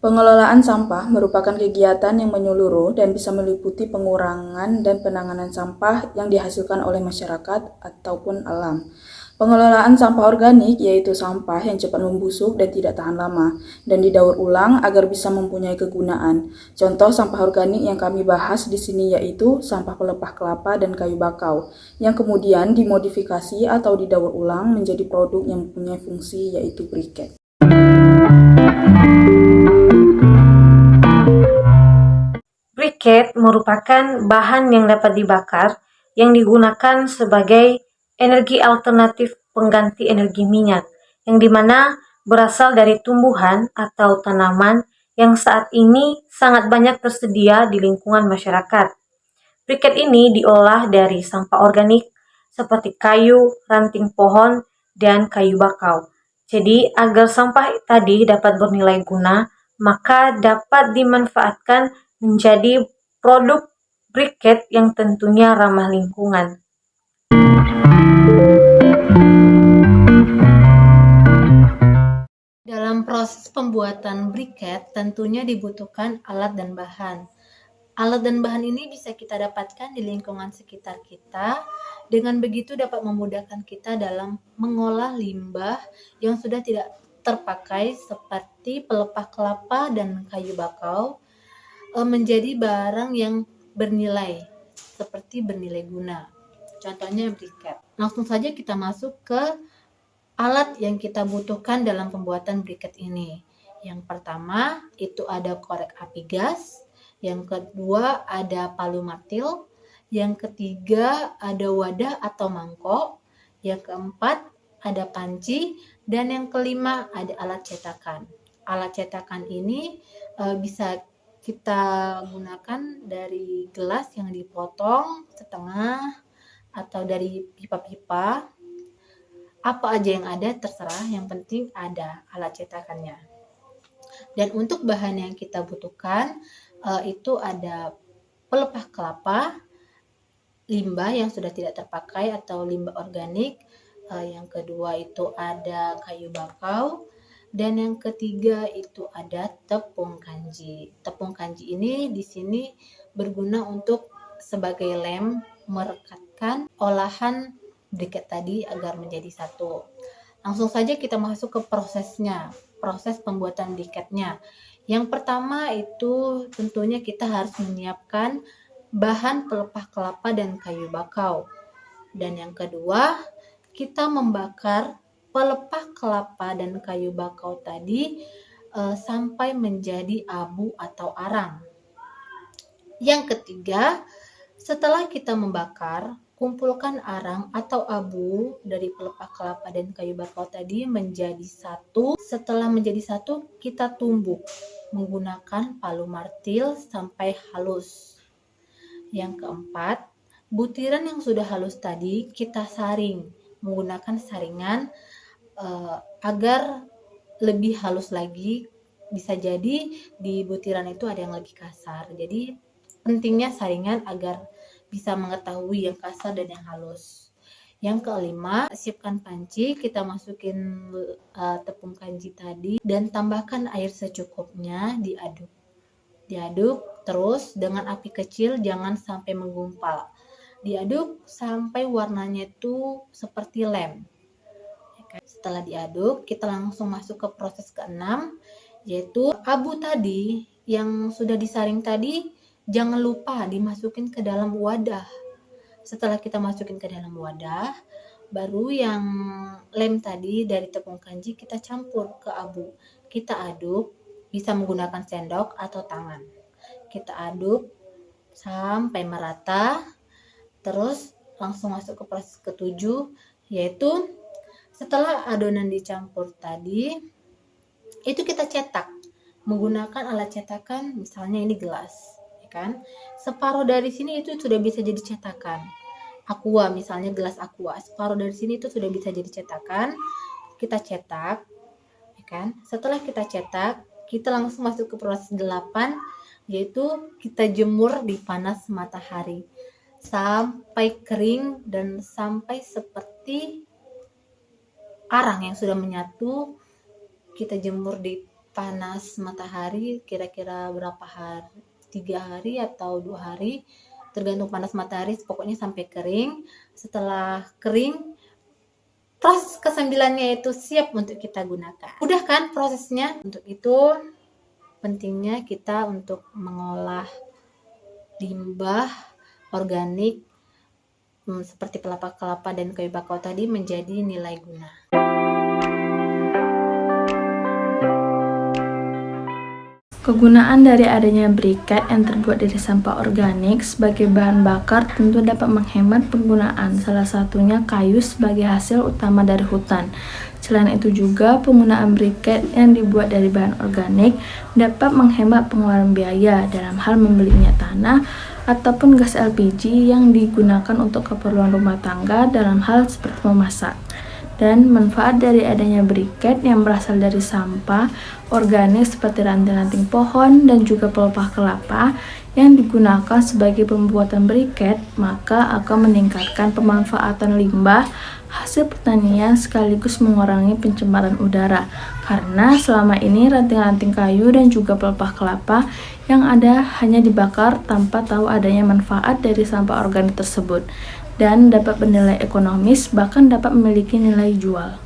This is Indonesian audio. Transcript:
Pengelolaan sampah merupakan kegiatan yang menyeluruh dan bisa meliputi pengurangan dan penanganan sampah yang dihasilkan oleh masyarakat ataupun alam. Pengelolaan sampah organik yaitu sampah yang cepat membusuk dan tidak tahan lama dan didaur ulang agar bisa mempunyai kegunaan. Contoh sampah organik yang kami bahas di sini yaitu sampah pelepah kelapa dan kayu bakau yang kemudian dimodifikasi atau didaur ulang menjadi produk yang mempunyai fungsi yaitu briket. Briket merupakan bahan yang dapat dibakar yang digunakan sebagai energi alternatif pengganti energi minyak, yang dimana berasal dari tumbuhan atau tanaman yang saat ini sangat banyak tersedia di lingkungan masyarakat. Briket ini diolah dari sampah organik seperti kayu, ranting pohon, dan kayu bakau. Jadi, agar sampah tadi dapat bernilai guna, maka dapat dimanfaatkan menjadi produk briket yang tentunya ramah lingkungan. Dalam proses pembuatan briket tentunya dibutuhkan alat dan bahan. Alat dan bahan ini bisa kita dapatkan di lingkungan sekitar kita. Dengan begitu dapat memudahkan kita dalam mengolah limbah yang sudah tidak terpakai seperti pelepah kelapa dan kayu bakau menjadi barang yang bernilai, seperti bernilai guna. Contohnya briket. Langsung saja kita masuk ke alat yang kita butuhkan dalam pembuatan briket ini. Yang pertama itu ada korek api gas, yang kedua ada palu martil, yang ketiga ada wadah atau mangkok, yang keempat ada panci, dan yang kelima ada alat cetakan. Alat cetakan ini bisa kita gunakan dari gelas yang dipotong setengah atau dari pipa-pipa. Apa aja yang ada terserah, yang penting ada alat cetakannya. Dan untuk bahan yang kita butuhkan itu ada pelepah kelapa, limbah yang sudah tidak terpakai atau limbah organik, yang kedua itu ada kayu bakau, dan yang ketiga itu ada tepung kanji. Tepung kanji ini di sini berguna untuk sebagai lem merekatkan olahan briket tadi agar menjadi satu. Langsung saja kita masuk ke prosesnya, proses pembuatan briketnya. Yang pertama itu tentunya kita harus menyiapkan bahan pelepah kelapa dan kayu bakau. Dan yang kedua, kita membakar pelepah kelapa dan kayu bakau tadi sampai menjadi abu atau arang. Yang ketiga, setelah kita membakar, kumpulkan arang atau abu dari pelepah kelapa dan kayu bakau tadi menjadi satu. Setelah menjadi satu, kita tumbuk menggunakan palu martil sampai halus. Yang keempat, butiran yang sudah halus tadi kita saring menggunakan saringan agar lebih halus lagi. Bisa jadi di butiran itu ada yang lebih kasar. Jadi pentingnya saringan agar bisa mengetahui yang kasar dan yang halus. Yang kelima, siapkan panci, kita masukin tepung kanji tadi dan tambahkan air secukupnya, diaduk. Diaduk terus dengan api kecil, jangan sampai menggumpal. Diaduk sampai warnanya itu seperti lem. Setelah diaduk, kita langsung masuk ke proses keenam, yaitu abu tadi yang sudah disaring tadi jangan lupa dimasukin ke dalam wadah. Setelah kita masukin ke dalam wadah, baru yang lem tadi dari tepung kanji kita campur ke abu. Kita aduk, bisa menggunakan sendok atau tangan. Kita aduk sampai merata, terus langsung masuk ke proses ketujuh, yaitu setelah adonan dicampur tadi, itu kita cetak menggunakan alat cetakan, misalnya ini gelas, ya kan? Separuh dari sini itu sudah bisa jadi cetakan. Aqua, misalnya gelas aqua, separuh dari sini itu sudah bisa jadi cetakan. Kita cetak, ya kan? Setelah kita cetak, kita langsung masuk ke proses 8, yaitu kita jemur di panas matahari sampai kering dan sampai seperti arang yang sudah menyatu. Kita jemur di panas matahari kira-kira berapa hari, 3 hari atau 2 hari, tergantung panas matahari, pokoknya sampai kering. Setelah kering, proses kesambilannya itu siap untuk kita gunakan. Mudah kan prosesnya? Untuk itu pentingnya kita untuk mengolah limbah organik seperti pelapa kelapa dan kayu bakau tadi menjadi nilai guna. Kegunaan dari adanya briket yang terbuat dari sampah organik sebagai bahan bakar tentu dapat menghemat penggunaan, salah satunya kayu sebagai hasil utama dari hutan. Selain itu juga penggunaan briket yang dibuat dari bahan organik dapat menghemat pengeluaran biaya dalam hal membeli minyak tanah ataupun gas LPG yang digunakan untuk keperluan rumah tangga dalam hal seperti memasak. Dan manfaat dari adanya briket yang berasal dari sampah organik seperti ranting-ranting pohon dan juga pelepah kelapa yang digunakan sebagai pembuatan briket, maka akan meningkatkan pemanfaatan limbah hasil pertanian sekaligus mengurangi pencemaran udara, karena selama ini ranting-ranting kayu dan juga pelepah kelapa yang ada hanya dibakar tanpa tahu adanya manfaat dari sampah organik tersebut, dan dapat bernilai ekonomis bahkan dapat memiliki nilai jual.